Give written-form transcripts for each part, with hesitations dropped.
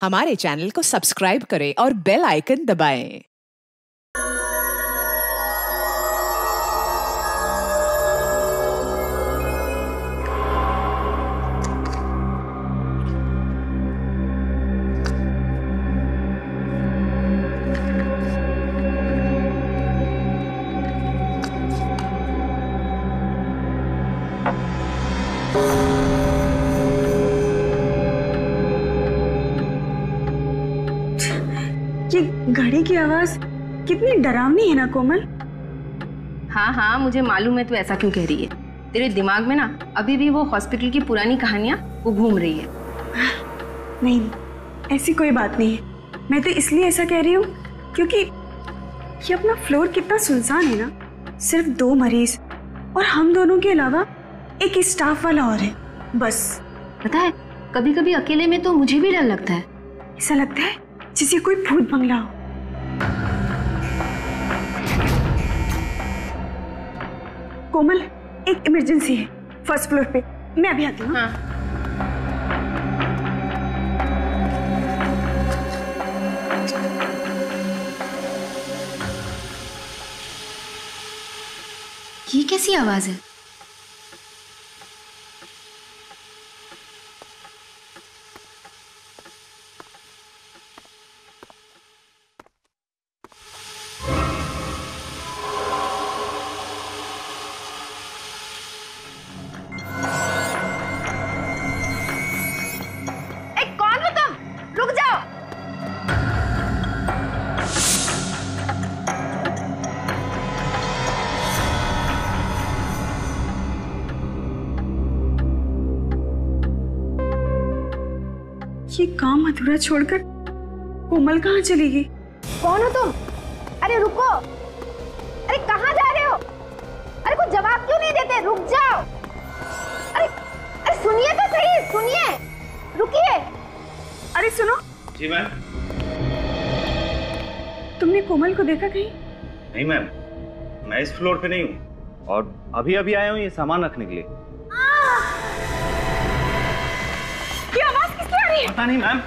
हमारे चैनल को सब्सक्राइब करें और बेल आइकन दबाएं। ये घड़ी की आवाज कितनी डरावनी है ना कोमल। हाँ हाँ मुझे मालूम है तू ऐसा क्यों कह रही है। तेरे दिमाग में ना अभी भी वो हॉस्पिटल की पुरानी कहानियां वो घूम रही है। नहीं ऐसी कोई बात नहीं है। मैं तो इसलिए ऐसा कह रही हूँ क्योंकि ये अपना फ्लोर कितना सुनसान है ना। सिर्फ 2 मरीज और हम दोनों के अलावा एक स्टाफ वाला और है बस। पता है कभी कभी अकेले में तो मुझे भी डर लगता है। ऐसा लगता है जैसे कोई भूत बंगला हो। कोमल एक इमरजेंसी है फर्स्ट फ्लोर पे। मैं अभी आती हूँ। हाँ। ये कैसी आवाज है? ये काम अधूरा छोड़कर कोमल कहाँ चली गई? कौन हो तुम? अरे रुको, अरे कहाँ जा रहे हो? अरे कुछ जवाब क्यों नहीं देते? रुक जाओ। अरे अरे सुनिए तो सही, सुनिए, रुकिए। अरे सुनो। जी मैम। तुमने कोमल को देखा कहीं? नहीं मैम, मैं इस फ्लोर पे नहीं हूँ और अभी अभी आया हूँ ये सामान रखने के लिए। ये आवाज किसकी आ रही है? पता नहीं मैम।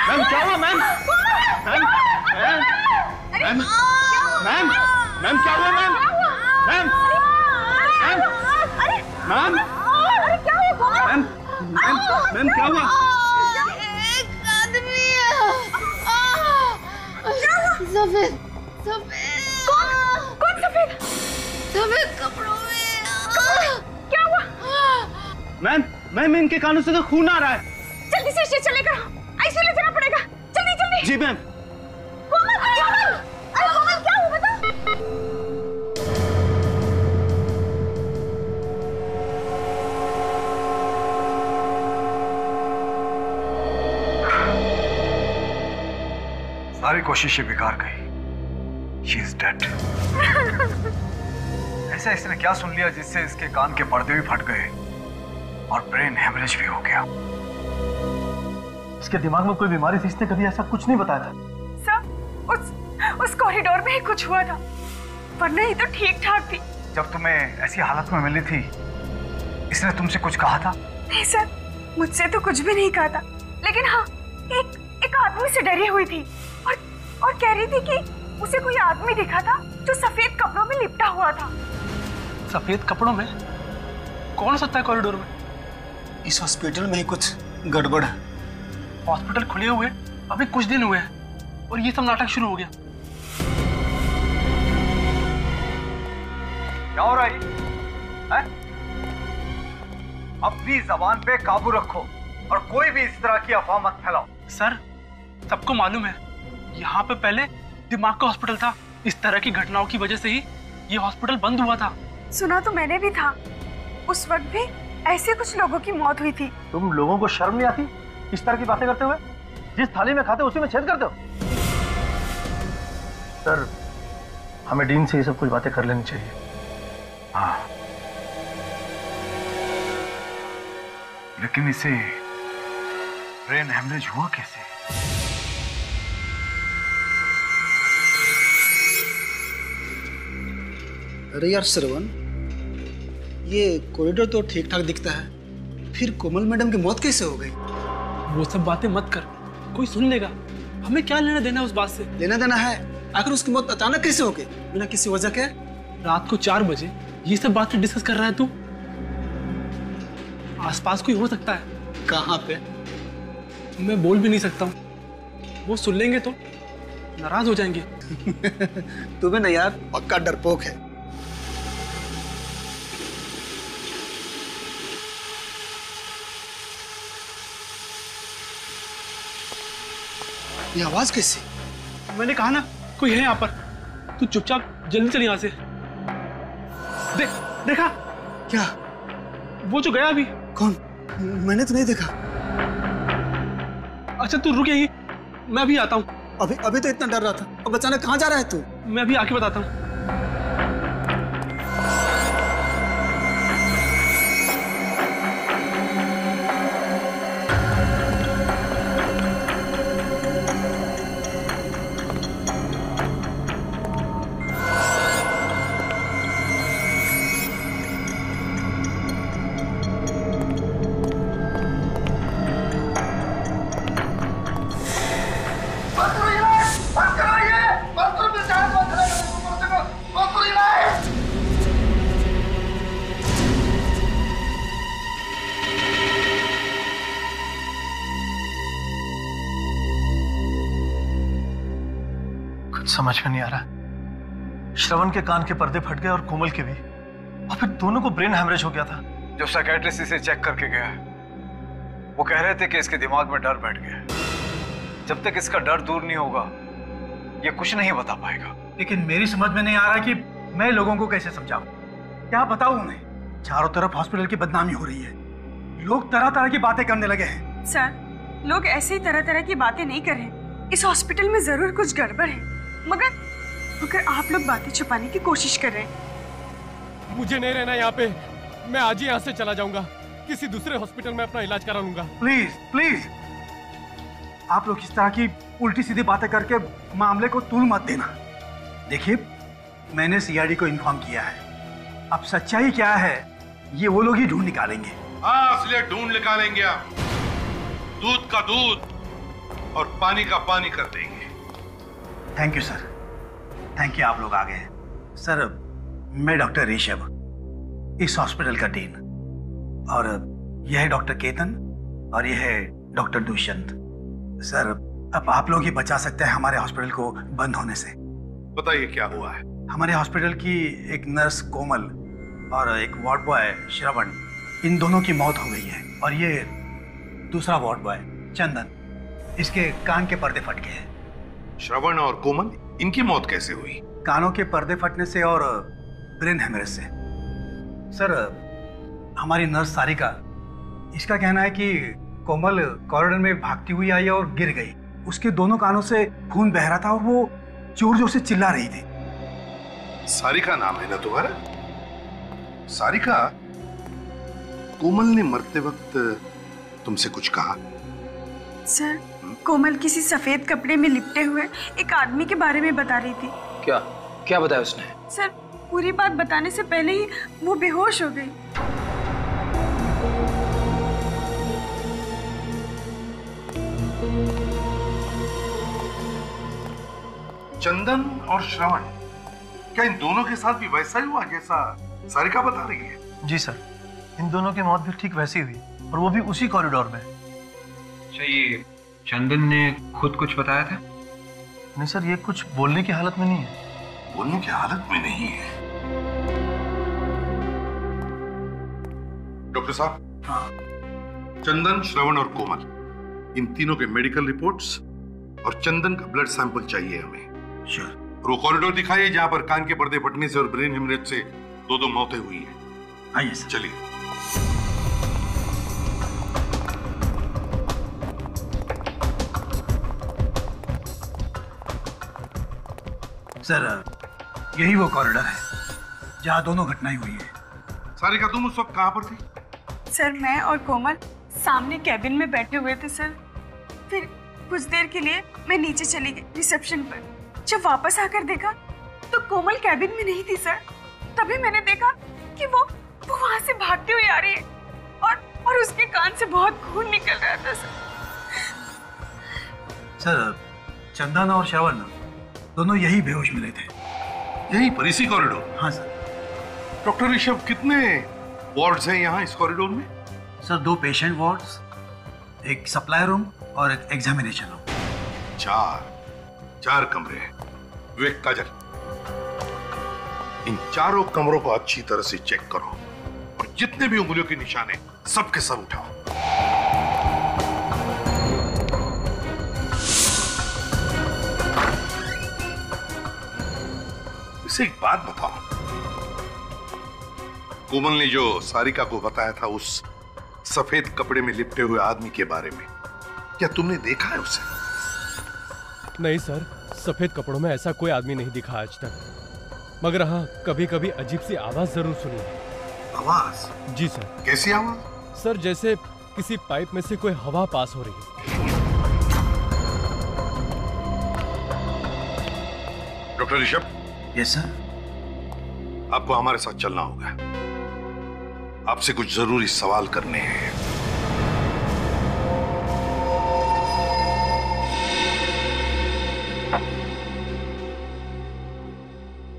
मैम क्या हुआ ma'am? Ma'am ma'am ma'am ma'am क्या हुआ ma'am? Ma'am ma'am ma'am ma'am ma'am क्या हुआ? एक आदमी सफेद सफेद। कौन सफेद? सफेद कपड़ों में। क्या हुआ? मैम मैम इनके कानों से तो खून आ रहा है। जल्दी से इसे चलेगा, आईसीयू ले जाना पड़ेगा। जल्दी जल्दी। जी मैम। कोमल अरे कोमल क्या हुआ बता। सारी कोशिशें बेकार गई। She is dead. ऐसा इसने क्या सुन लिया जिससे इसके कान के पर्दे भी फट गए और ब्रेन हेमरेज भी हो गया। इसके दिमाग में कोई बीमारी थी, इसने कभी ऐसा कुछ नहीं बताया था। सब उस कॉरिडोर में ही कुछ हुआ था, वरना ही तो ठीक ठाक थी। जब तुम्हें ऐसी हालत में मिली थी इसने तुमसे कुछ कहा था? नहीं सर, मुझसे तो कुछ भी नहीं कहा था, लेकिन हाँ एक आदमी से डरी हुई थी और कह रही थी कि उसे कोई आदमी दिखा था जो सफेद कपड़ों में लिपटा हुआ था। सफेद कपड़ों में? कौन सकता है कॉरिडोर में? इस हॉस्पिटल में ही कुछ गड़बड़ है। हॉस्पिटल खुले हुए अभी कुछ दिन हुए हैं और ये सब नाटक शुरू हो गया। क्या हो रहा है? अपनी जबान पे काबू रखो और कोई भी इस तरह की अफवाह मत फैलाओ। सर सबको मालूम है यहाँ पे पहले दिमाग का हॉस्पिटल था। इस तरह की घटनाओं की वजह से ही ये हॉस्पिटल बंद हुआ था। सुना तो मैंने भी था, उस वक्त भी ऐसे कुछ लोगों की मौत हुई थी। तुम लोगों को शर्म नहीं आती इस तरह की बातें करते हुए? जिस थाली में खाते उसी में छेद करते हो। सर हमें डीन से ये सब कुछ बातें कर लेनी चाहिए। हाँ, लेकिन इसे ब्रेन हेमरेज हुआ कैसे? अरे यार श्रवण, ये कॉरिडोर तो ठीक ठाक दिखता है, फिर कोमल मैडम की मौत कैसे हो गई? वो सब बातें मत कर, कोई सुन लेगा। हमें क्या लेना देना उस बात से? लेना देना है, आखिर उसकी मौत अचानक कैसे हो गई बिना किसी वजह के? रात को 4 बजे ये सब बातें डिस्कस कर रहा है तू? आसपास कोई हो सकता है। कहाँ पे? मैं बोल भी नहीं सकता हूँ, वो सुन लेंगे तो नाराज हो जाएंगे। तुम्हें ना यार पक्का डरपोक है। ये आवाज कैसी? मैंने कहा ना कोई है यहाँ पर। तू चुपचाप जल्दी चल यहाँ से। देखा? क्या? वो जो गया अभी। कौन? मैंने तो नहीं देखा। अच्छा तू रुक यहीं, मैं अभी आता हूँ। अभी तो इतना डर रहा था, अब अचानक कहाँ जा रहा है तू? मैं अभी आके बताता हूँ। समझ में नहीं आ रहा। श्रवण के कान के पर्दे फट गए और कोमल के भी, और फिर दोनों को ब्रेन हैमरेज हो गया था। जो साइकियाट्रिस्ट इसे चेक करके गया है वो कह रहे थे कि इसके दिमाग में डर बैठ गया है। जब तक इसका डर दूर नहीं होगा ये कुछ नहीं बता पाएगा। लेकिन मेरी समझ में नहीं आ रहा कि मैं लोगों को कैसे समझाऊं, क्या बताऊं उन्हें? चारों तरफ हॉस्पिटल की बदनामी हो रही है, लोग तरह तरह की बातें करने लगे हैं। सर, लोग ऐसे ही तरह तरह की बातें नहीं कर रहे। इस हॉस्पिटल में जरूर कुछ गड़बड़ है, मगर आप लोग बातें छुपाने की कोशिश कर रहे हैं। मुझे नहीं रहना यहाँ पे, मैं आज ही यहाँ से चला जाऊंगा, किसी दूसरे हॉस्पिटल में अपना इलाज करा लूंगा। प्लीज प्लीज, आप लोग इस तरह की उल्टी सीधी बातें करके मामले को तूल मत देना। देखिए, मैंने सीआईडी को इन्फॉर्म किया है, अब सच्चाई क्या है ये वो लोग ही ढूंढ निकालेंगे। हाँ, असलियत ढूंढ निकालेंगे आप। दूध का दूध और पानी का पानी कर देंगे। Thank you sir, thank you, आप लोग आ गए। सर, मैं डॉक्टर ऋषभ, इस हॉस्पिटल का डीन, और यह है डॉक्टर केतन और यह है डॉक्टर दुष्यंत। सर, अब आप लोग ही बचा सकते हैं हमारे हॉस्पिटल को बंद होने से। बताइए क्या हुआ है? हमारे हॉस्पिटल की एक नर्स कोमल और एक वार्ड बॉय श्रवण, इन दोनों की मौत हो गई है। और ये दूसरा वार्ड बॉय चंदन, इसके कान के पर्दे फट गए हैं। श्रवण और कोमल, इनकी मौत कैसे हुई? कानों के पर्दे फटने से और ब्रेन हेमरेज से। सर, हमारी नर्स सारिका, इसका कहना है कि कोमल कॉरिडोर में भागती हुई आई और गिर गई। उसके दोनों कानों से खून बह रहा था और वो जोर जोर से चिल्ला रही थी। सारिका नाम है ना तुम्हारा? सारिका, कोमल ने मरते वक्त तुमसे कुछ कहा? सर, कोमल किसी सफेद कपड़े में लिपटे हुए एक आदमी के बारे में बता रही थी। क्या बताया उसने? सर, पूरी बात बताने से पहले ही वो बेहोश हो गई। चंदन और श्रवण, क्या इन दोनों के साथ भी वैसा ही हुआ जैसा सारिका बता रही है? जी सर, इन दोनों की मौत भी ठीक वैसी हुई, और वो भी उसी कॉरिडोर में। ये चंदन ने खुद कुछ बताया था? नहीं सर, ये कुछ बोलने की हालत में नहीं है। बोलने की हालत में नहीं है? डॉक्टर साहब। हाँ। चंदन, श्रवण और कोमल, इन तीनों के मेडिकल रिपोर्ट्स और चंदन का ब्लड सैंपल चाहिए हमें। श्योर। और वो कॉरिडोर दिखाइए जहां पर कान के पर्दे फटने से और ब्रेन हेमरेज से दो मौतें हुई हैं। आइए सर। चलिए। सर, यही वो कॉरिडोर है जहां दोनों घटनाएं हुई है। सारिका, तुम उस वक्त कहां पर थी? सर, मैं और कोमल सामने कैबिन में बैठे हुए थे सर। फिर कुछ देर के लिए मैं नीचे चली गई रिसेप्शन पर। जब वापस आकर देखा तो कोमल कैबिन में नहीं थी सर। तभी मैंने देखा कि वो वो वहां से भागती हुई आ रही है और उसके कान से बहुत खून निकल रहा था सर। चंदन और श्रवण दोनों यही बेहोश मिले थे। यही पर इसी कॉरिडोर? हाँ सर। डॉक्टर ऋषभ, कितने वार्ड्स हैं यहाँ इस कॉरिडोर में? सर 2 पेशेंट वार्ड्स, एक सप्लाई रूम और एक एग्जामिनेशन रूम। 4 कमरे हैं। विवेक, काजल, इन चारों कमरों को अच्छी तरह से चेक करो और जितने भी उंगलियों के निशान हैं सबके सब उठाओ। इसे एक बात बताओ, कोमल ने जो सारिका को बताया था उस सफेद कपड़े में लिपटे हुए आदमी के बारे में, क्या तुमने देखा है उसे? नहीं सर, सफेद कपड़ों में ऐसा कोई आदमी नहीं दिखा आज तक, मगर हाँ कभी कभी अजीब सी आवाज जरूर सुनी है। आवाज? जी सर। कैसी आवाज? सर जैसे किसी पाइप में से कोई हवा पास हो रही है। डॉक्टर ऋषभ। Yes sir. आपको हमारे साथ चलना होगा, आपसे कुछ जरूरी सवाल करने हैं।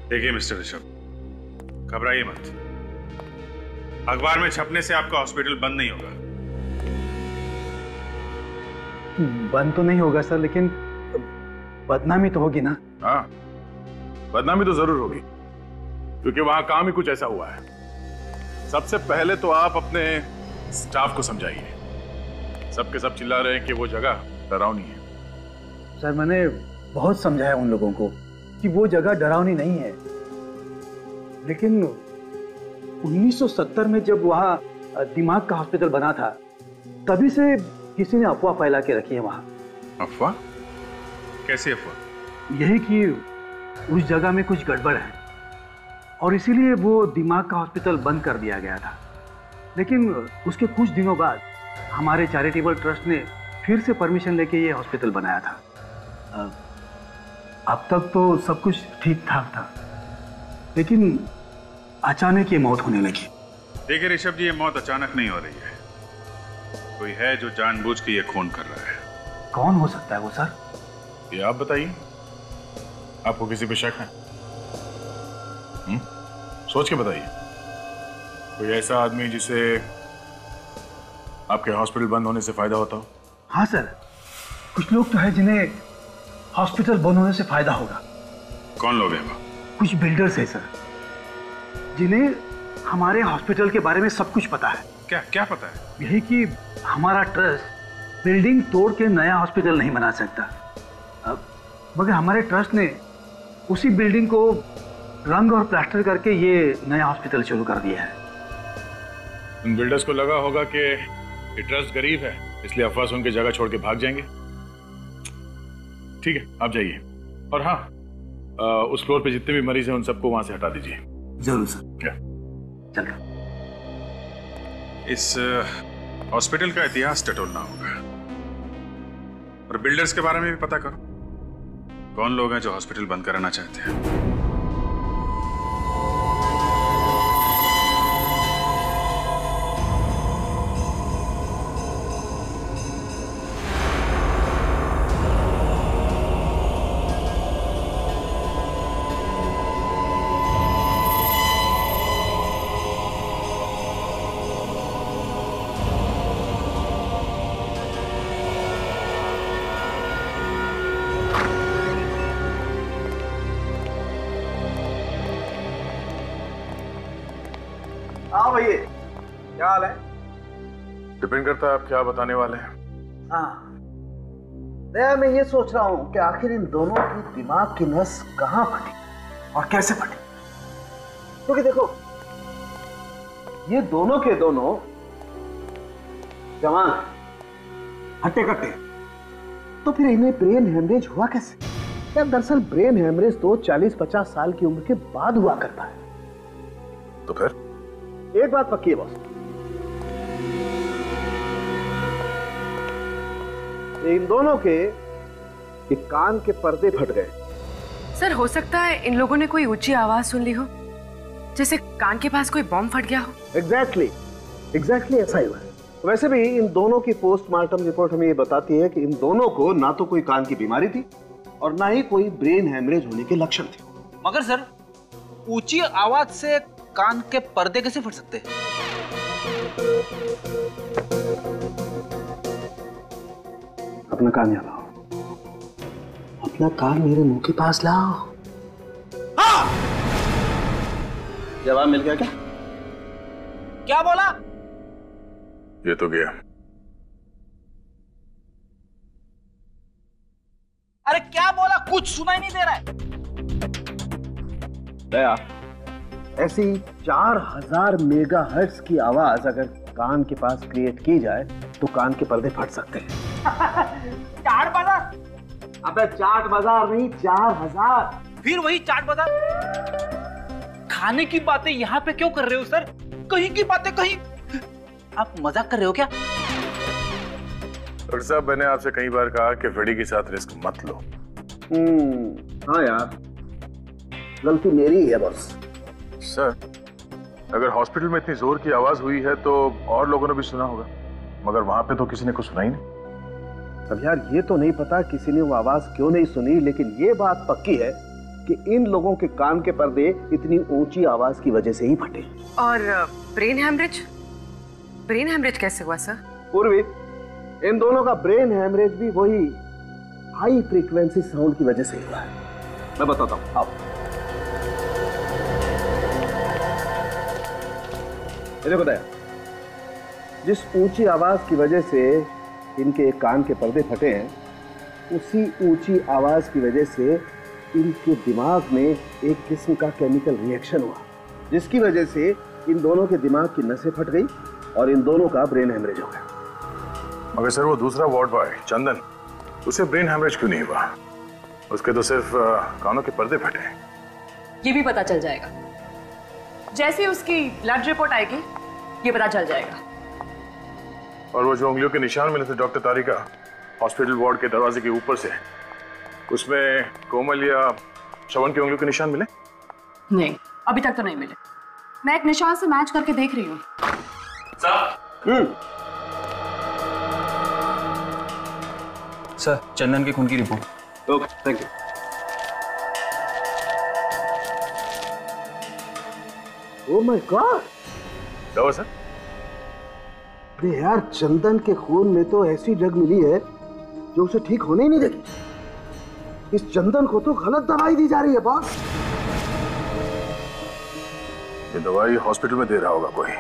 देखिए मिस्टर ऋषभ, घबराइए मत। अखबार में छपने से आपका हॉस्पिटल बंद नहीं होगा। बंद तो नहीं होगा सर, लेकिन बदनामी तो होगी ना। हाँ, बदनामी तो जरूर होगी, क्योंकि वहां काम ही कुछ ऐसा हुआ है। सबसे पहले तो आप अपने स्टाफ को समझाइए। सबके सब चिल्ला रहे हैं कि वो जगह डरावनी है। सर मैंने बहुत समझाया उन लोगों को कि वो जगह डरावनी नहीं है, लेकिन 1970 में जब वहाँ दिमाग का हॉस्पिटल बना था, तभी से किसी ने अफवाह फैला के रखी है वहाँ। अफवाह? कैसी अफवाह? यही कि उस जगह में कुछ गड़बड़ है और इसीलिए वो दिमाग का हॉस्पिटल बंद कर दिया गया था। लेकिन उसके कुछ दिनों बाद हमारे चैरिटेबल ट्रस्ट ने फिर से परमिशन लेके ये हॉस्पिटल बनाया था। अब तक तो सब कुछ ठीक ठाक था, लेकिन अचानक ये मौत होने लगी। देखिए ऋषभ जी, ये मौत अचानक नहीं हो रही है। कोई है जो जानबूझ के ये खून कर रहा है। कौन हो सकता है वो सर? ये आप बताइए, आपको किसी पे शक है? सोच के बताइए। कोई ऐसा आदमी जिसे आपके हॉस्पिटल बंद होने से फायदा होता हो? हाँ सर, कुछ लोग तो है जिन्हें हॉस्पिटल बंद होने से फायदा होगा। कौन लोग हैं वो? कुछ बिल्डर्स हैं सर, जिन्हें हमारे हॉस्पिटल के बारे में सब कुछ पता है। क्या क्या पता है? यही कि हमारा ट्रस्ट बिल्डिंग तोड़ के नया हॉस्पिटल नहीं बना सकता। मगर हमारे ट्रस्ट ने उसी बिल्डिंग को रंग और प्लास्टर करके ये नया हॉस्पिटल शुरू कर दिया है। उन बिल्डर्स को लगा होगा कि ये ट्रस्ट गरीब है, इसलिए अफवाह सुन के जगह छोड़ के भाग जाएंगे। ठीक है, आप जाइए। और हाँ, उस फ्लोर पे जितने भी मरीज हैं उन सबको वहां से हटा दीजिए। जरूर सर। क्या? चलो। इस हॉस्पिटल का इतिहास टटोलना होगा और बिल्डर्स के बारे में भी पता करो। कौन लोग हैं जो हॉस्पिटल बंद कराना चाहते हैं? हाँ भैया, क्या हाल है? डिपेंड करता है आप क्या बताने वाले हैं। हाँ, मैं ये सोच रहा हूँ कि आखिर इन दोनों की दिमाग की नस कहाँ फटी और कैसे फटी। क्योंकि देखो, ये दोनों के दोनों जवान हट्टे कट्टे, तो फिर इन्हें ब्रेन हेमरेज हुआ कैसे? यार दरअसल ब्रेन हेमरेज तो 40-50 साल की उम्र के बाद हुआ करता है। तो फिर एक बात पक्की है बॉस, इन दोनों के कान के पर्दे फट गए। सर हो सकता है इन लोगों ने कोई ऊंची आवाज सुन ली हो। जैसे कान के पास कोई बॉम्ब फट गया हो। एग्जैक्टली ऐसा ही हुआ है। वैसे भी इन दोनों की पोस्टमार्टम रिपोर्ट हमें ये बताती है कि इन दोनों को ना तो कोई कान की बीमारी थी और ना ही कोई ब्रेन हैमरेज होने के लक्षण थे। मगर सर, ऊंची आवाज से कान के पर्दे कैसे फट सकते हैं? अपना कान यहाँ लाओ, अपना कान मेरे मुंह के पास लाओ। हाँ! जवाब मिल गया क्या? क्या बोला? ये तो गया। अरे क्या बोला? कुछ सुनाई नहीं दे रहा है। दया, ऐसी 4000 मेगाहर्ट्ज की आवाज अगर कान के पास क्रिएट की जाए तो कान के पर्दे फट सकते हैं। चाट बाजार? अबे चाट बाजार नहीं, 4000। फिर वही चाट बाजार। खाने की बातें यहाँ पे क्यों कर रहे हो सर? कहीं की बातें कहीं। आप मजाक कर रहे हो क्या? डॉक्टर साहब, मैंने आपसे कई बार कहा कि फ्रेडी के साथ रिस्क मत लो। हाँ यार, गलती मेरी ही है बॉस। सर, अगर हॉस्पिटल में इतनी जोर की आवाज हुई है तो और लोगों ने भी सुना होगा, मगर वहां पे तो किसी ने कुछ सुना ही नहीं। अब यार ये तो नहीं पता किसी ने वो आवाज क्यों नहीं सुनी, लेकिन ये बात पक्की है कि इन लोगों के कान के पर्दे इतनी ऊंची आवाज की वजह से ही फटे। और ब्रेन हैमरेज? ब्रेन हैमरेज कैसे हुआ सर? पूर्वी, इन दोनों का ब्रेन हैमरेज भी वही हाई फ्रीक्वेंसी साउंड की वजह से हुआ है। मैं बताता हूं, आओ। इन्हें बताया, जिस ऊंची आवाज की वजह से इनके कान के पर्दे फटे हैं, उसी ऊंची आवाज की वजह से इनके दिमाग में एक किस्म का केमिकल रिएक्शन हुआ, जिसकी वजह से इन दोनों के दिमाग की नसें फट गई और इन दोनों का ब्रेन हैमरेज हो गया। मगर सर, वो दूसरा वार्ड बॉय चंदन, उसे ब्रेन हैमरेज क्यों नहीं हुआ? उसके तो सिर्फ कानों के पर्दे फटे हैं। ये भी पता चल जाएगा। जैसे ही उसकी ब्लड रिपोर्ट आएगी ये पता चल जाएगा। और वो जो उंगलियों के निशान मिले थे डॉक्टर तारिका हॉस्पिटल वार्ड के दरवाजे के ऊपर से, उसमें कोमल या श्रवण की उंगलियों के निशान मिले? नहीं, अभी तक तो नहीं मिले। मैं एक निशान से मैच करके देख रही हूँ। सर, चंदन के खून की report. Okay, thank you. Oh my God! क्या हुआ सर? अरे यार, चंदन के खून में तो ऐसी ड्रग मिली है जो उसे ठीक होने ही नहीं देगी। इस चंदन को तो गलत दवाई दी जा रही है बॉस। ये दवाई हॉस्पिटल में दे रहा होगा कोई।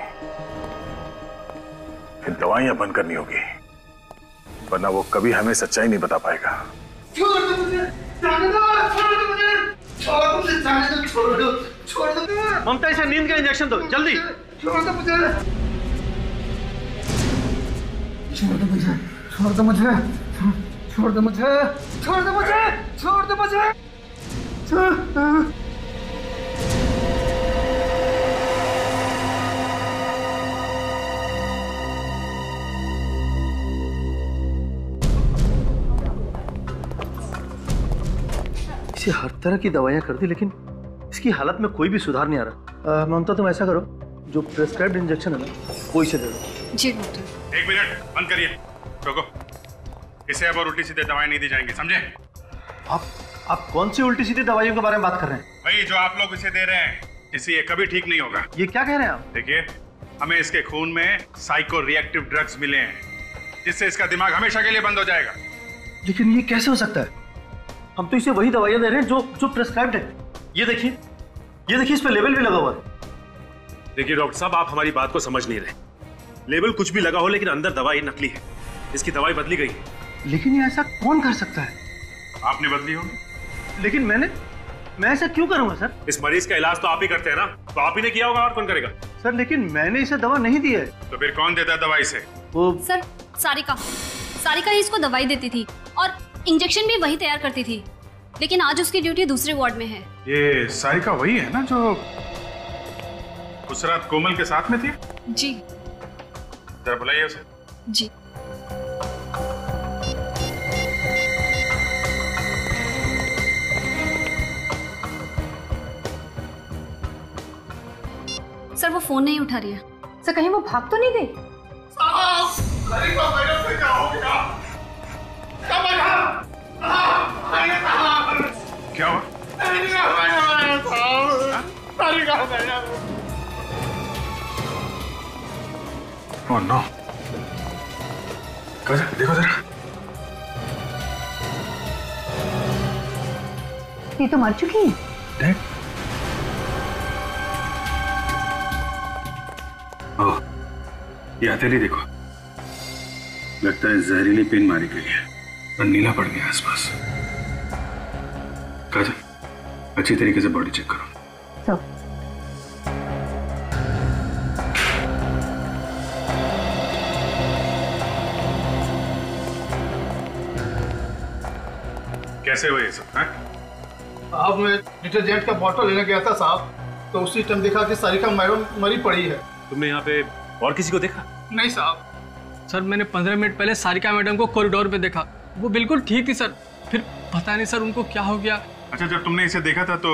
फिर दवाइयां बंद करनी होगी, वरना वो कभी हमें सच्चाई नहीं बता पाएगा। छोड़ दो मुझे, जाने दो, छोड़ दो मुझे, छोड़ दो मुझे, जाने दो, छोड़ दो, छोड़ दो। ममता, इसे नींद का इंजेक्शन दो जल्दी। छोड़ दो मुझे, छोड़ दो मुझे, छोड़ दो मुझे, छोड़ दो मुझे, छोड़ दो मुझे, छोड़ दो मुझे, इसे हर तरह की दवाइयां कर दी, लेकिन इसकी हालत में कोई भी सुधार नहीं आ रहा। ममता, तुम ऐसा करो, जो प्रेस्क्राइब्ड इंजेक्शन है ना, वो इसे दे दो। जी डॉक्टर। 1 मिनट, बंद करिए। रोको, इसे अब और उल्टी सीधे दवाएं नहीं दी जाएंगी, समझे? आप कौन सी उल्टी सीधी दवाइयों के बारे में बात कर रहे हैं? भाई, जो आप लोग इसे दे रहे हैं, इससे ये कभी ठीक नहीं होगा। ये क्या कह रहे हैं आप? देखिए, हमें इसके खून में साइको रिएक्टिव ड्रग्स मिले हैं, जिससे इसका दिमाग हमेशा के लिए बंद हो जाएगा। लेकिन ये कैसे हो सकता है? हम तो इसे वही दवाइयां दे रहे हैं जो प्रेस्क्राइब्ड है। ये देखिए, इस पे लेबल भी लगा हुआ है। देखिए डॉक्टर साहब, आप हमारी बात को समझ नहीं रहे। लेबल कुछ भी लगा हो, लेकिन अंदर दवाई नकली है। इसकी दवाई बदली गई है। लेकिन ये ऐसा कौन कर सकता है? आपने बदली होगी। लेकिन मैं ऐसा क्यों करूंगा सर? इस मरीज का इलाज तो आप ही करते हैं ना, तो आप ही ने किया होगा, और कौन करेगा? सर, लेकिन मैंने इसे दवा नहीं दी है। तो फिर कौन देता है दवाई से? वो सर, सारिका ही इसको दवाई देती थी और इंजेक्शन भी वही तैयार करती थी, लेकिन आज उसकी ड्यूटी दूसरे वार्ड में है। ये सारिका वही है ना जो उस रात कोमल के साथ में थी? जी। जरा बुलाइए उसे। जी। वो फोन नहीं उठा रही है। सर कहीं वो भाग तो नहीं गई? क्या हुआ? ओह नो, देखो जरा। ये तो मर चुकी है। देख। ओह, ये हथेली देखो, लगता है जहरीली पिन मारी गई है और नीला पड़ गया आसपास। काजल, अच्छी तरीके से बॉडी चेक करो। कैसे हुए ये सब? साहब मैं डिटर्जेंट का बॉटल लेने गया था साहब, तो उसी टाइम देखा कि सारिका मैडम मरी पड़ी है। तुमने यहाँ पे और किसी को देखा? नहीं साहब, सर मैंने 15 मिनट पहले सारिका मैडम को कॉरिडोर पे देखा, वो बिल्कुल ठीक थी सर। फिर पता नहीं सर उनको क्या हो गया। अच्छा, जब तुमने इसे देखा था तो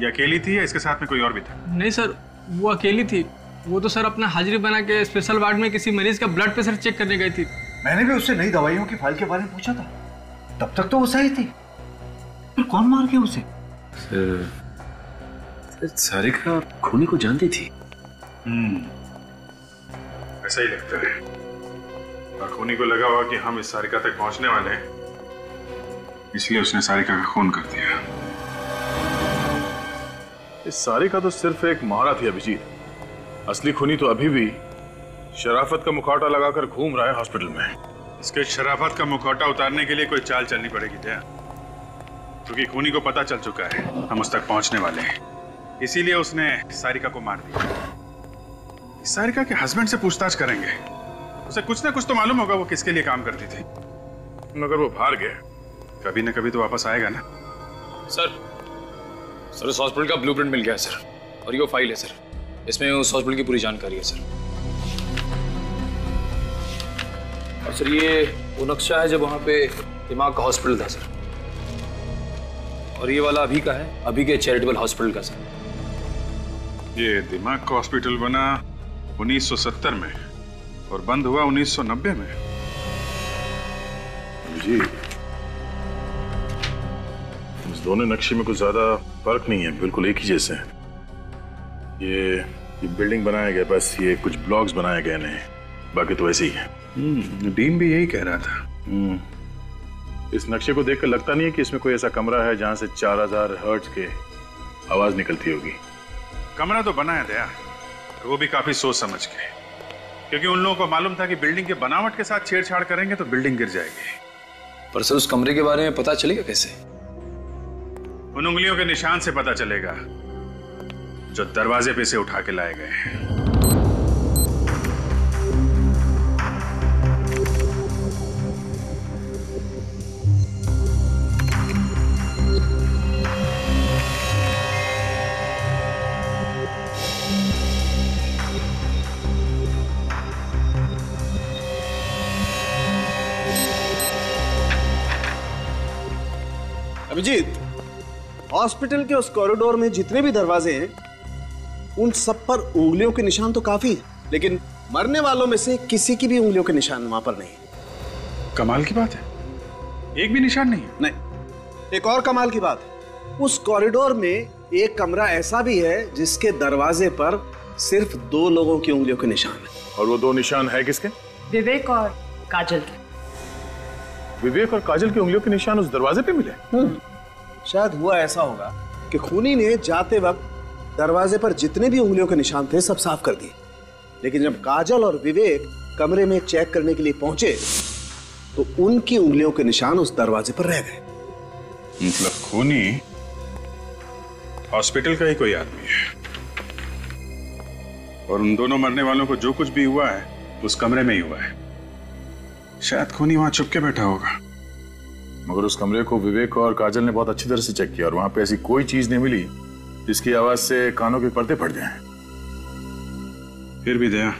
ये अकेली थी या इसके साथ में कोई और भी था? नहीं सर, वो अकेली थी। वो तो सर अपना हाजिरी बना के स्पेशल वार्ड में किसी मरीज का ब्लड प्रेशर चेक करने गई थी। मैंने भी उससे नई दवाइयों की फाइल के बारे में पूछा था, तब तक तो वो सही थी। फिर कौन मार गया उसे? सारिका खूनी को जानती थी। ऐसा ही लगता है। और खूनी को लगा हुआ कि हम इस सारिका तक पहुंचने वाले हैं, इसलिए उसने सारिका का खून कर दिया। इस सारिका तो सिर्फ एक महारा थी अभिजीत, असली खूनी तो अभी भी शराफत का मुखौटा लगाकर घूम रहा है हॉस्पिटल में। इसके शराफत का मुखौटा उतारने के लिए कोई चाल चलनी पड़ेगी जया, क्योंकि खूनी को पता चल चुका है हम उस तक पहुंचने वाले हैं, इसीलिए उसने सारिका को मार दिया। सारिका के हस्बैंड से पूछताछ करेंगे, उसे कुछ ना कुछ तो मालूम होगा वो किसके लिए काम करती थी। मगर वो भाग गया, कभी ना कभी तो वापस आएगा ना। सर इस हॉस्पिटल का ब्लूप्रिंट मिल गया है सर, और ये वो फाइल है सर, इसमें उस हॉस्पिटल की पूरी जानकारी है सर। और सर ये वो नक्शा है जब वहाँ पे दिमाग का हॉस्पिटल था सर, और ये वाला अभी का है, अभी के चैरिटेबल हॉस्पिटल का सर। ये दिमाग का हॉस्पिटल बना 1970 में और बंद हुआ 1990 में। जी, इस दोनों नक्शे में कुछ ज्यादा फर्क नहीं है, बिल्कुल एक ही जैसे हैं। ये बिल्डिंग बनाया गया, बस ये कुछ ब्लॉक्स बनाए गए नहीं, बाकी तो ऐसे ही है। डीन भी यही कह रहा था। इस नक्शे को देखकर लगता नहीं है कि इसमें कोई ऐसा कमरा है जहां से 4000 हर्ट्ज के आवाज निकलती होगी। कमरा तो बना है दया, वो भी काफी सोच समझ के, क्योंकि उन लोगों को मालूम था कि बिल्डिंग के बनावट के साथ छेड़छाड़ करेंगे तो बिल्डिंग गिर जाएगी। पर सर उस कमरे के बारे में पता चलेगा कैसे? उन उंगलियों के निशान से पता चलेगा जो दरवाजे पे से उठा के लाए गए हैं। अभिजीत, हॉस्पिटल के उस कॉरिडोर में जितने भी दरवाजे हैं उन सब पर उंगलियों के निशान तो काफी है, लेकिन मरने वालों में से किसी की भी उंगलियों के निशान वहां पर नहीं है। कमाल की बात है, एक भी निशान नहीं है। नहीं, एक और कमाल की बात है, उस कॉरिडोर में एक कमरा ऐसा भी है जिसके दरवाजे पर सिर्फ 2 लोगों की उंगलियों के निशान है। और वो 2 निशान है किसके? विवेक और काजल के। विवेक और काजल की उंगलियों के निशान उस दरवाजे पे मिले? शायद हुआ ऐसा होगा कि खूनी ने जाते वक्त दरवाजे पर जितने भी उंगलियों के निशान थे सब साफ कर दिए, लेकिन जब काजल और विवेक कमरे में चेक करने के लिए पहुंचे तो उनकी उंगलियों के निशान उस दरवाजे पर रह गए। मतलब खूनी हॉस्पिटल का ही कोई आदमी है, और उन दोनों मरने वालों को जो कुछ भी हुआ है उस कमरे में ही हुआ है। शायद खूनी वहां छुप के बैठा होगा, मगर उस कमरे को विवेक और काजल ने बहुत अच्छी तरह से चेक किया और वहां पे ऐसी कोई चीज नहीं मिली जिसकी आवाज से कानों के पर्दे फट जाएं। फिर भी दया,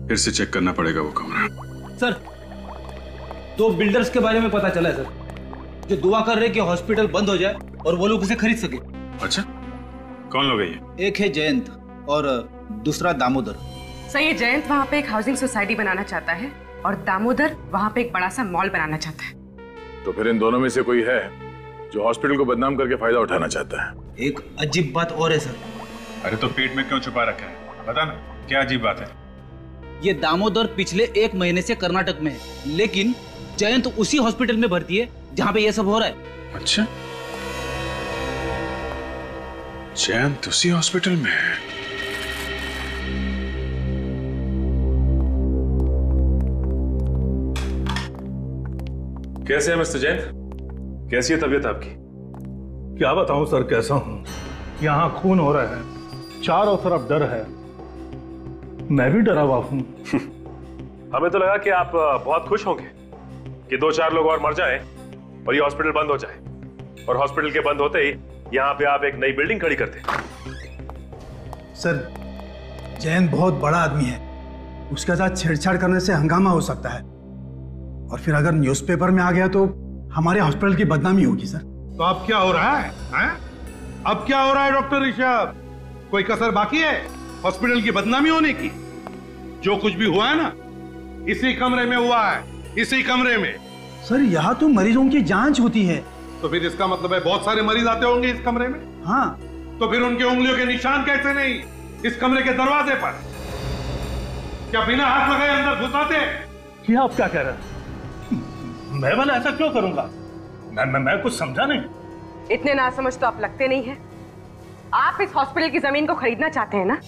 फिर से चेक करना पड़ेगा वो कमरा। सर, 2 बिल्डर्स के बारे में पता चला है सर, जो दुआ कर रहे कि हॉस्पिटल बंद हो जाए और वो लोग उसे खरीद सके। अच्छा, कौन लोग है ये? एक है जयंत और दूसरा दामोदर। सर ये जयंत वहाँ पे एक हाउसिंग सोसाइटी बनाना चाहता है और दामोदर वहाँ पे एक बड़ा सा मॉल बनाना चाहता है। तो फिर इन दोनों में से कोई है जो हॉस्पिटल को बदनाम करके फायदा उठाना चाहता है। एक अजीब बात और है सर। अरे तो पेट में क्यों छुपा रखा है, बता ना क्या अजीब बात है? ये दामोदर पिछले 1 महीने से कर्नाटक में है, लेकिन जयंत उसी हॉस्पिटल में भर्ती है जहाँ पे ये सब हो रहा है। अच्छा, जयंत उसी हॉस्पिटल में है। कैसे है मिस्टर जैन? कैसी है तबीयत आपकी? क्या बताऊं सर कैसा हूं। यहाँ खून हो रहा है, चारों तरफ डर है, मैं भी डरा हुआ हूं। हमें तो लगा कि आप बहुत खुश होंगे कि 2-4 लोग और मर जाएं और ये हॉस्पिटल बंद हो जाए, और हॉस्पिटल के बंद होते ही यहाँ पे आप एक नई बिल्डिंग खड़ी करते। सर जैन बहुत बड़ा आदमी है, उसके साथ छेड़छाड़ करने से हंगामा हो सकता है, और फिर अगर न्यूज़पेपर में आ गया तो हमारे हॉस्पिटल की बदनामी होगी सर। तो अब क्या हो रहा है, अब क्या हो रहा है डॉक्टर ऋषभ? कोई कसर बाकी है हॉस्पिटल की बदनामी होने की? जो कुछ भी हुआ है ना इसी कमरे में हुआ है, इसी कमरे में। सर यहाँ तो मरीजों की जांच होती है। तो फिर इसका मतलब है बहुत सारे मरीज आते होंगे इस कमरे में। हाँ, तो फिर उनके उंगलियों के निशान कैसे नहीं इस कमरे के दरवाजे पर? क्या बिना हाथ लगाए अंदर घुस आते? क्या आप क्या कह रहे हैं? मैं भला ऐसा क्यों करूंगा? मैं कुछ समझा नहीं। इतने नासमझ तो आप लगते नहीं है। आप इस हॉस्पिटल की जमीन को खरीदना चाहते हैं ना,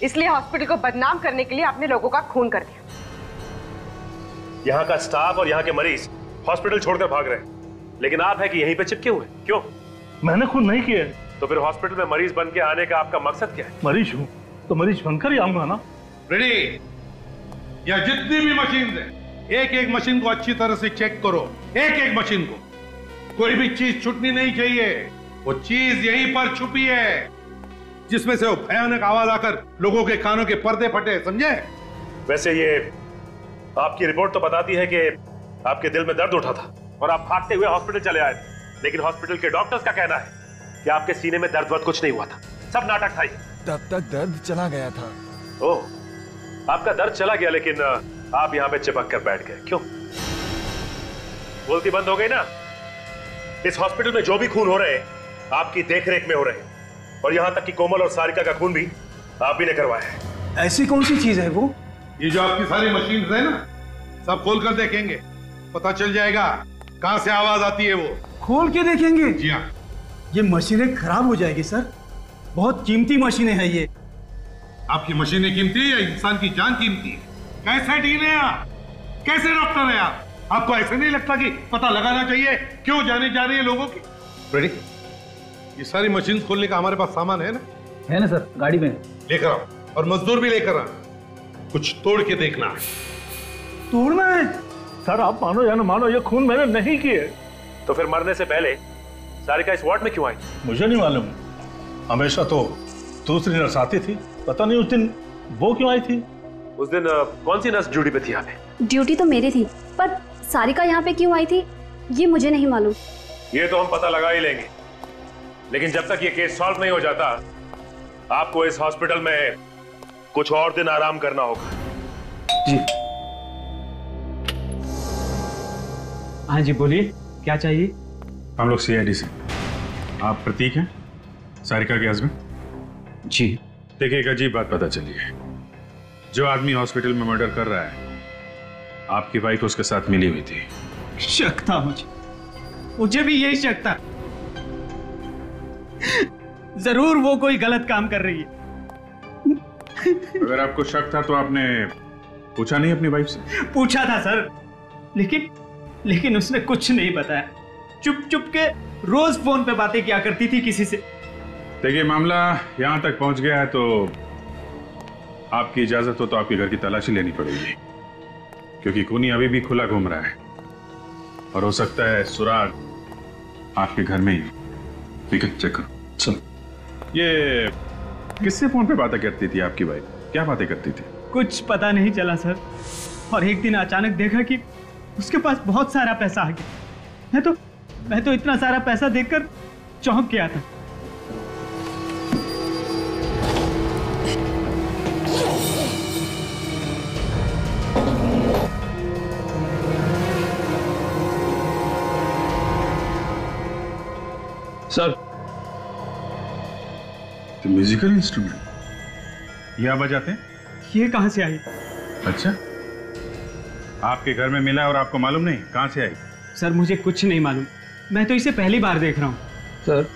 इसलिए हॉस्पिटल को बदनाम करने के लिए आपने लोगों का खून कर दिया। यहाँ का स्टाफ और यहाँ के मरीज हॉस्पिटल छोड़कर भाग रहे हैं, लेकिन आप है कि यहीं पे चिपके हुए। क्यों? मैंने खून नहीं किया। तो फिर हॉस्पिटल में मरीज बन के आने का आपका मकसद क्या है? मरीज हूँ तो मरीज बनकर ही आऊंगा ना। रेडी? या जितनी भी मशीन है एक एक मशीन को अच्छी तरह से चेक करो, एक एक मशीन को। कोई भी चीज छूटनी नहीं चाहिए। वो चीज यहीं पर छुपी है जिसमें से वो भयानक आवाज आकर लोगों के कानों के पर्दे फटे, समझे? वैसे ये आपकी रिपोर्ट तो बताती है कि आपके दिल में दर्द उठा था और आप भागते हुए हॉस्पिटल चले आए थे, लेकिन हॉस्पिटल के डॉक्टर्स का कहना है कि आपके सीने में दर्द वर्द कुछ नहीं हुआ था, सब नाटक था। तब तक दर्द चला गया था। ओह, आपका दर्द चला गया, लेकिन आप यहाँ पे चिपक कर बैठ गए। क्यों? बोलती बंद हो गई ना? इस हॉस्पिटल में जो भी खून हो रहे हैं आपकी देखरेख में हो रहे हैं, और यहाँ तक कि कोमल और सारिका का खून भी आप ही ने करवाया है। ऐसी कौन सी चीज है वो? ये जो आपकी सारी मशीन है ना, सब खोल कर देखेंगे, पता चल जाएगा कहां से आवाज आती है। वो खोल के देखेंगे? जी हाँ। ये मशीनें खराब हो जाएगी सर, बहुत कीमती मशीनें हैं ये। आपकी मशीनें कीमती है या इंसान की जान कीमती है? कैसे डील है आप? कैसे डॉक्टर है आप? आपको ऐसे नहीं लगता कि पता लगाना चाहिए क्यों जाने जा रही है लोगों की? रेडी? ये सारी मशीन खोलने का हमारे पास सामान है ना? है ना सर, गाड़ी में लेकर आओ, और मजदूर भी लेकर आओ। कुछ तोड़ के देखना है। तोड़ना है? सर आप मानो या ना मानो, ये खून मैंने नहीं किए। तो फिर मरने से पहले सारिका इस वार्ड में क्यों आई? मुझे नहीं मालूम। हमेशा तो दूसरी नर्स आती थी, पता नहीं उस दिन वो क्यों आई थी। उस दिन कौन सी नर्स ड्यूटी पे थी यहाँ पे? ड्यूटी तो मेरी थी, पर सारिका यहाँ पे क्यों आई थी ये मुझे नहीं मालूम। ये तो हम पता लगा ही लेंगे, लेकिन जब तक ये केस सॉल्व नहीं हो जाता आपको इस हॉस्पिटल में कुछ और दिन आराम करना होगा। जी हाँ जी, बोलिए क्या चाहिए? हम लोग CID से। आप प्रतीक हैं, सारिका के हस्बैंड? जी। देखिए, एक अजीब बात पता चली है। जो आदमी हॉस्पिटल में मर्डर कर रहा है आपकी वाइफ उसके साथ मिली हुई थी। शक था मुझे भी यही शक था। जरूर वो कोई गलत काम कर रही है। अगर आपको शक था तो आपने पूछा नहीं अपनी वाइफ से? पूछा था सर, लेकिन उसने कुछ नहीं बताया। चुप चुप के रोज फोन पे बातें किया करती थी किसी से। देखिए, मामला यहां तक पहुंच गया है तो आपकी इजाजत हो तो आपके घर की तलाशी लेनी पड़ेगी, क्योंकि खूनी अभी भी खुला घूम रहा है और हो सकता है सुराग आपके घर में ही। ठीक है, चेक करो। चलो। ये किससे फोन पे बातें करती थी आपकी वाइफ? क्या बातें करती थी? कुछ पता नहीं चला सर, और एक दिन अचानक देखा कि उसके पास बहुत सारा पैसा आ गया। मैं तो इतना सारा पैसा देखकर चौंक गया था। म्यूजिकल इंस्ट्रूमेंट ये आप बजाते हैं? ये कहाँ से आई? अच्छा, आपके घर में मिला और आपको मालूम नहीं? कहाँ से आई? सर मुझे कुछ नहीं मालूम, मैं तो इसे पहली बार देख रहा हूँ। सर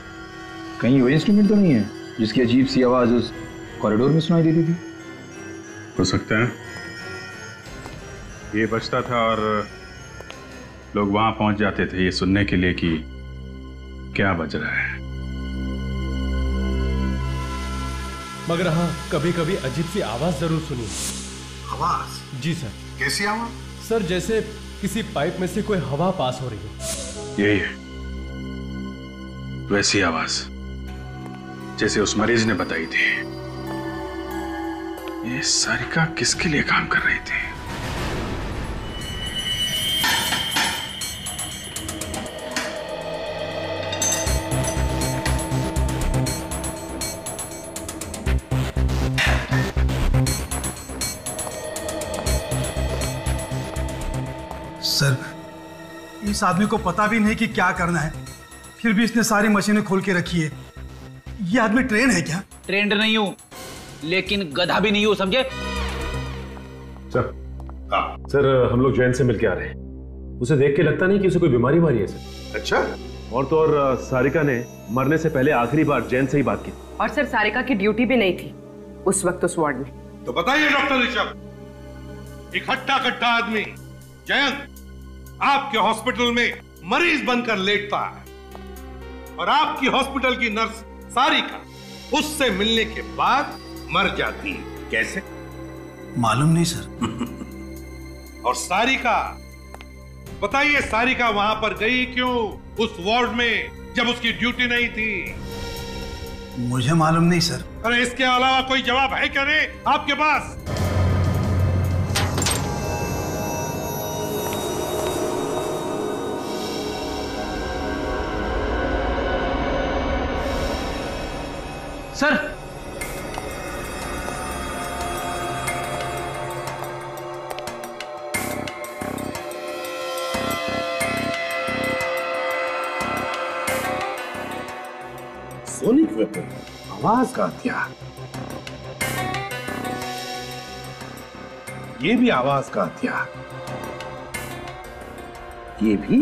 कहीं वो इंस्ट्रूमेंट तो नहीं है जिसकी अजीब सी आवाज उस कॉरिडोर में सुनाई देती थी? हो सकता है ये बजता था और लोग वहां पहुंच जाते थे ये सुनने के लिए कि क्या बज रहा है। मगर हाँ, कभी कभी अजीब सी आवाज जरूर सुनी। आवाज? जी सर। कैसी आवाज? सर जैसे किसी पाइप में से कोई हवा पास हो रही है। यही है, वैसी आवाज जैसे उस मरीज ने बताई थी। ये सारिका किसके लिए काम कर रही थी? सर इस आदमी को पता भी नहीं कि क्या करना है, फिर भी इसने सारी मशीनें खोल के रखी है। ये आदमी ट्रेन है क्या? ट्रेंड नहीं हूं, लेकिन गधा भी नहीं हूं, समझे? सर हम लोग जैन से मिलके आ रहे हैं। उसे देख के लगता नहीं कि उसे कोई बीमारी मारी है सर। अच्छा, और तो और सारिका ने मरने से पहले आखिरी बार जैन से ही बात की। और सर सारिका की ड्यूटी भी नहीं थी उस वक्त उस वार्ड में। तो बताइए डॉक्टर ऋषभ, एक हट्टा कट्टा आदमी जयंत आपके हॉस्पिटल में मरीज बनकर लेटता है और आपकी हॉस्पिटल की नर्स सारिका उससे मिलने के बाद मर जाती है। कैसे? मालूम नहीं सर। और सारिका, बताइए सारिका वहां पर गई क्यों उस वार्ड में जब उसकी ड्यूटी नहीं थी? मुझे मालूम नहीं सर। अरे इसके अलावा कोई जवाब है क्या नहीं आपके पास? सर सोनिक वेपन, आवाज का हथियार। ये भी आवाज का हथियार, ये भी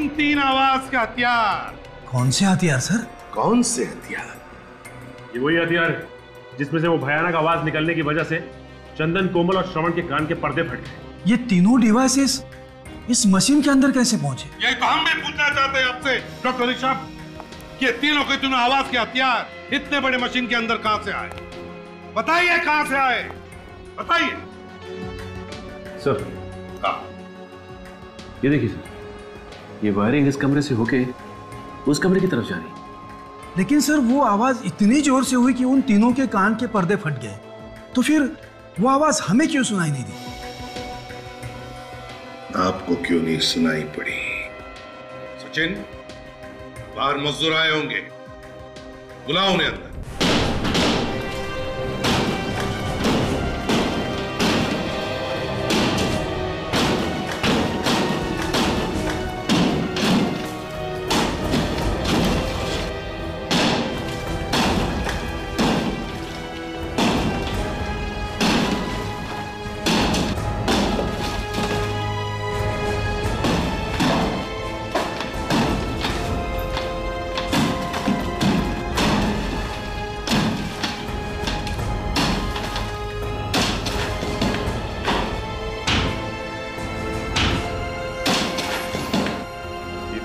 तीन आवाज का हथियार। कौन से हथियार सर? कौन से हथियार? ये वही हथियार है जिसमें से वो भयानक आवाज निकलने की वजह से चंदन, कोमल और श्रवण के कान के पर्दे फट गए। ये तीनों डिवाइसेस इस मशीन के अंदर कैसे पहुंचे? ये तो हम भी पूछना चाहते हैं आपसे डॉक्टर ऋषभ, ये तीनों के तीनों आवाज के हथियार इतने बड़े मशीन के अंदर कहां से आए? बताइए कहां से आए, बताइए। सर ये देखिए सर, ये वायरिंग इस कमरे से होके उस कमरे की तरफ जा रही है। लेकिन सर वो आवाज इतनी जोर से हुई कि उन तीनों के कान के पर्दे फट गए, तो फिर वो आवाज हमें क्यों सुनाई नहीं दी? आपको क्यों नहीं सुनाई पड़ी? सचिन, बाहर मजदूर आए होंगे, बुलाओ उन्हें अंदर।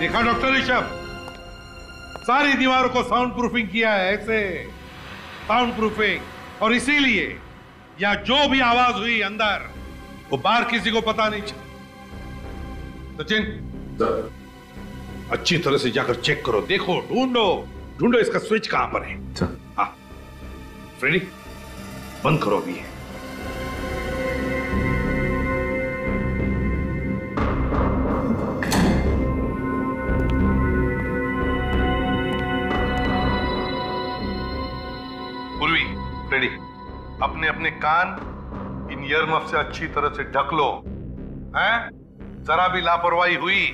देखा डॉक्टर ऋषभ, सारी दीवारों को साउंड प्रूफिंग किया है, ऐसे साउंड प्रूफिंग। और इसीलिए या जो भी आवाज हुई अंदर, वो बाहर किसी को पता नहीं चला। सचिन, अच्छी तरह से जाकर चेक करो, देखो, ढूंढो इसका स्विच कहां पर है। हाँ फ्रेडी, बंद करो अभी। रेडी, अपने अपने कान इन ईयर मफ से अच्छी तरह से ढक लो, हैं? जरा भी लापरवाही हुई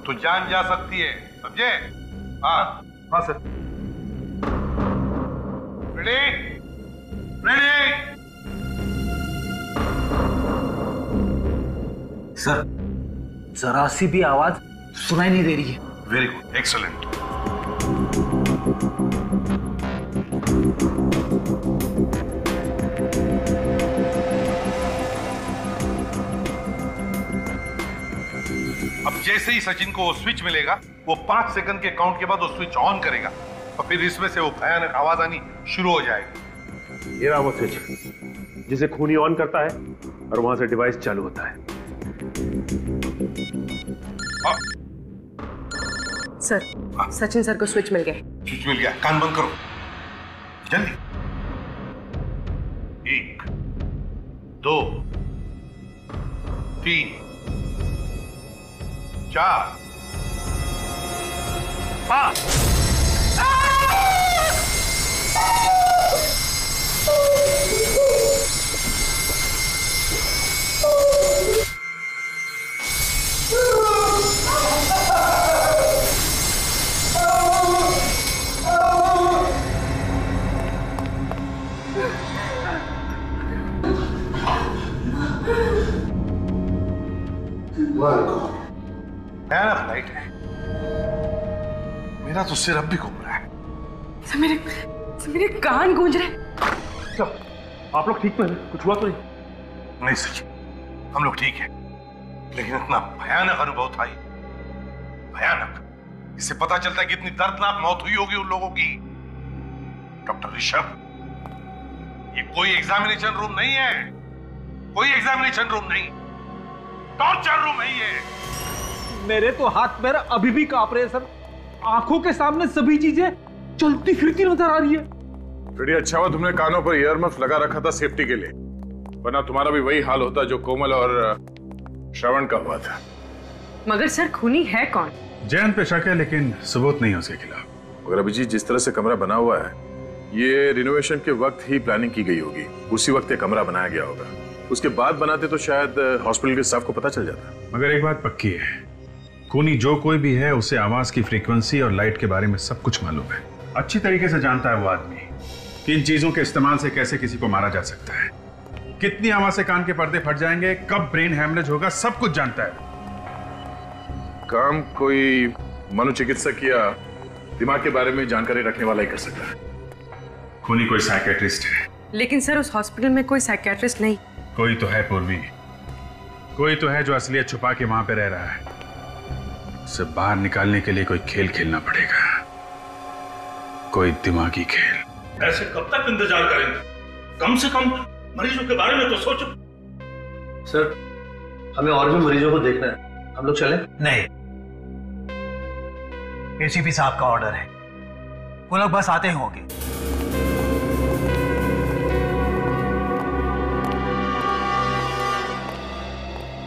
तो जान जा सकती है, समझे? हाँ हाँ सर। सर, जरा सी भी आवाज सुनाई नहीं दे रही है। Very good, excellent. अब जैसे ही सचिन को वो स्विच मिलेगा, वो 5 सेकंड के काउंट के बाद वो स्विच ऑन करेगा और फिर इसमें से वो भयानक आवाज आनी शुरू हो जाएगी। ये रहा वो स्विच जिसे खूनी ऑन करता है और वहां से डिवाइस चालू होता है। सर, सचिन सर को स्विच मिल गया। स्विच मिल गया, कान बंद करो जल्दी। 1 2 3 4 5। भयानक लाइट है। मेरा तो सिर अब भी घूम रहा है। सर मेरे कान गूंज रहे। क्या आप लोग ठीक तो हैं? कुछ हुआ तो नहीं? नहीं सचिन, हम लोग ठीक हैं, लेकिन इतना भयानक अनुभव था, भयानक। इससे पता चलता है कि इतनी दर्दनाक मौत हुई होगी उन लोगों की। डॉक्टर ऋषभ, ये कोई एग्जामिनेशन रूम नहीं है, कोई एग्जामिनेशन रूम नहीं, टॉर्चर रूम है ये। मेरे तो हाथ पैर अभी भी कांप रहे हैं सर। आंखों के सामने सभी चीजें चलती फिरती नजर आ रही है। फ्रेडी, अच्छा हुआ तुमने कानों पर ईयरमफ्स लगा रखा था सेफ्टी के लिए, वरना तुम्हारा भी वही हाल होता जो कोमल और श्रवण का हुआ था। मगर सर, खूनी है कौन? जैन पे शक है, लेकिन सबूत नहीं है उसके खिलाफ। मगर अभिजीत, जिस तरह से कमरा बना हुआ है, ये रिनोवेशन के वक्त ही प्लानिंग की गई होगी। उसी वक्त ये कमरा बनाया गया होगा। उसके बाद बनाते तो शायद हॉस्पिटल के स्टाफ को पता चल जाता। मगर एक बात पक्की है, खूनी जो कोई भी है उसे आवाज की फ्रीक्वेंसी और लाइट के बारे में सब कुछ मालूम है। अच्छी तरीके से जानता है वो आदमी कि इन चीजों के इस्तेमाल से कैसे किसी को मारा जा सकता है, कितनी आवाज से कान के पर्दे फट जाएंगे, कब ब्रेन हैमरेज होगा, सब कुछ जानता है। काम कोई मनोचिकित्सक या दिमाग के बारे में जानकारी रखने वाला ही कर सकता है। खूनी कोई साइकेट्रिस्ट है। लेकिन सर, उस हॉस्पिटल में कोई साइकेट्रिस्ट नहीं। कोई तो है पूर्वी, कोई तो है जो असलियत छुपा के वहां पे रह रहा है। उसे बाहर निकालने के लिए कोई खेल खेलना पड़ेगा, कोई दिमागी खेल। ऐसे कब तक इंतजार करेंगे? कम से कम मरीजों के बारे में तो सोचो। सर, हमें और भी मरीजों को देखना है, हम लोग चलें? नहीं, एसीपी साहब का ऑर्डर है, वो लोग बस आते ही होंगे।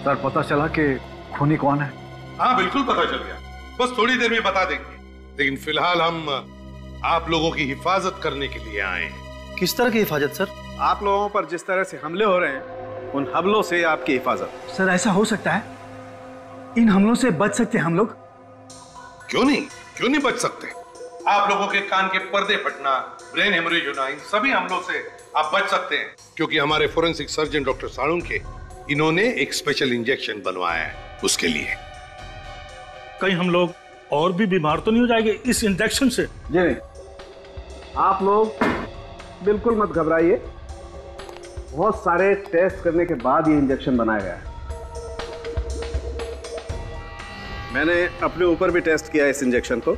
सर, पता चला कि खूनी कौन है? हाँ बिल्कुल पता चल गया, बस थोड़ी देर में बता देंगे। लेकिन फिलहाल हम आप लोगों की हिफाजत करने के लिए आए हैं। किस तरह की हिफाजत सर? आप लोगों पर जिस तरह से हमले हो रहे हैं, उन हमलों से आपकी हिफाजत। सर, ऐसा हो सकता है? इन हमलों से बच सकते हैं हम लोग? क्यों नहीं बच सकते? आप लोगों के कान के पर्दे फटना, ब्रेन हेमरेज होना, इन सभी हमलों से आप बच सकते हैं, क्योंकि हमारे फोरेंसिक सर्जन डॉक्टर साळुंखे, इन्होंने एक स्पेशल इंजेक्शन बनवाया है उसके लिए। कहीं हम लोग और भी बीमार तो नहीं हो जाएंगे इस इंजेक्शन से? जी नहीं, आप लोग बिल्कुल मत घबराइए। बहुत सारे टेस्ट करने के बाद ये इंजेक्शन बनाया गया है। मैंने अपने ऊपर भी टेस्ट किया इस इंजेक्शन को।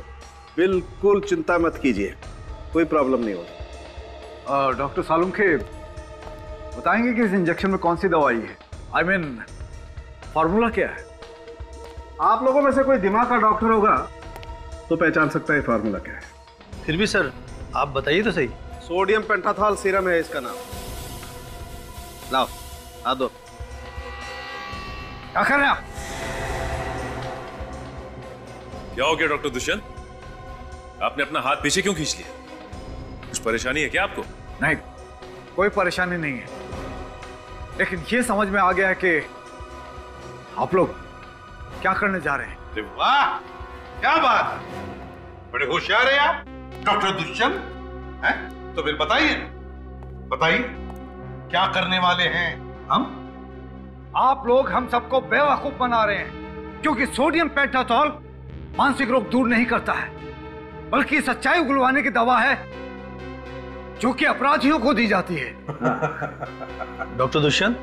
बिल्कुल चिंता मत कीजिए, कोई प्रॉब्लम नहीं होगी। डॉक्टर साळुंखे, बताएंगे कि इस इंजेक्शन में कौन सी दवाई है? आई मीन, फॉर्मूला क्या है? आप लोगों में से कोई दिमाग का डॉक्टर होगा तो पहचान सकता है फार्मूला क्या है। फिर भी सर, आप बताइए तो सही। सोडियम पेंटाथॉल सीरम है इसका नाम। लाओ, हाथ दो। क्या कर रहे हैं आप? क्या हो गया डॉक्टर दुष्यंत? आपने अपना हाथ पीछे क्यों खींच लिया? कुछ परेशानी है क्या आपको? नहीं, कोई परेशानी नहीं है, लेकिन ये समझ में आ गया है कि आप लोग क्या करने जा रहे हैं। वाह, क्या बात, बड़े होशियार हैं आप डॉक्टर दुष्यंत। तो फिर बताइए, बताइए क्या करने वाले हैं हम? आप लोग हम सबको बेवकूफ बना रहे हैं, क्योंकि सोडियम पेंटाथॉल मानसिक रोग दूर नहीं करता है, बल्कि सच्चाई उगलवाने की दवा है जो कि अपराधियों को दी जाती है। डॉक्टर दुष्यंत,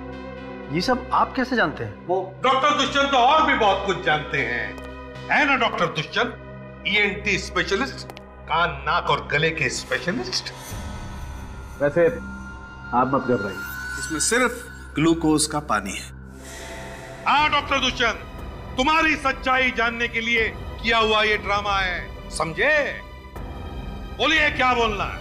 ये सब आप कैसे जानते हैं? वो डॉक्टर दुष्यंत तो और भी बहुत कुछ जानते हैं, है ना डॉक्टर दुष्यंत? ENT स्पेशलिस्ट, कान नाक और गले के स्पेशलिस्ट। वैसे आप मत घबराइए, इसमें सिर्फ ग्लूकोज का पानी है। हाँ डॉक्टर दुष्यंत, तुम्हारी सच्चाई जानने के लिए किया हुआ ये ड्रामा है, समझे? बोलिए क्या बोलना है?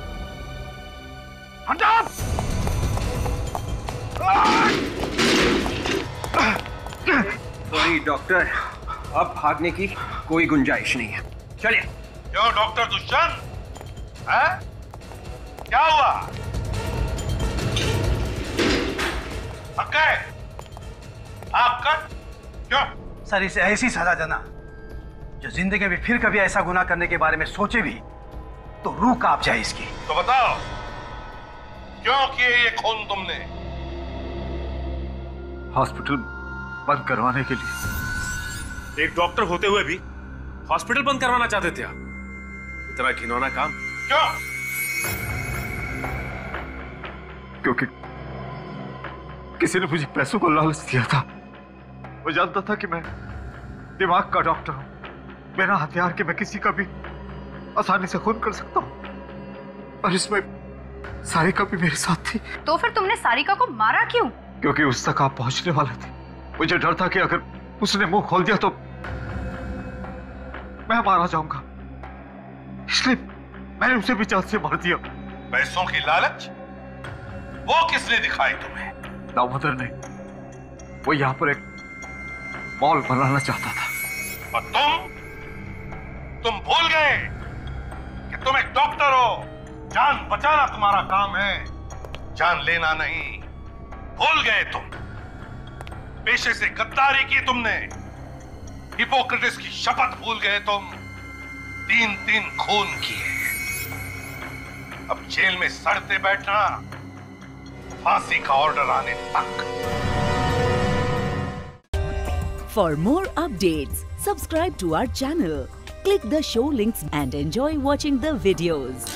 सॉरी डॉक्टर, अब भागने की कोई गुंजाइश नहीं है, चलिए। क्यों डॉक्टर दुष्यंत, है? क्या हुआ? आपका क्यों? सर, इसे ऐसी सजा देना जो जिंदगी में फिर कभी ऐसा गुनाह करने के बारे में सोचे भी तो रूह कांप जाए इसकी। तो बताओ क्यों किए ये खून तुमने? हॉस्पिटल बंद करवाने के लिए। एक डॉक्टर होते हुए भी हॉस्पिटल बंद करवाना चाहते थे आप? इतना घिनौना काम क्यों? क्योंकि किसी ने मुझे पैसों को लालच दिया था। वो जानता था कि मैं दिमाग का डॉक्टर हूं, बिना हथियार के मैं किसी का भी आसानी से खून कर सकता हूं, और इसमें सारिका भी मेरे साथ थी। तो फिर तुमने सारिका को मारा क्यों? क्योंकि उस तक आप पहुंचने वाले थे। मुझे डर था कि अगर उसने मुंह खोल दिया तो मैं मारा जाऊंगा, इसलिए मैंने उसे भी जान से मार दिया। पैसों की लालच वो किसने दिखाई तुम्हें? दामोदर ने। वो यहाँ पर एक मॉल बनाना चाहता था। और तुम भूल गए कि तुम एक डॉक्टर हो, जान बचाना तुम्हारा काम है, जान लेना नहीं। भूल गए तुम, पेशे से गद्दारी की तुमने, हिपोक्रेटिस की शपथ भूल गए तुम, 3-3 खून किए। अब जेल में सड़ते बैठना, फांसी का ऑर्डर आने तक। For more updates, subscribe to our channel, click the show links and enjoy watching the videos.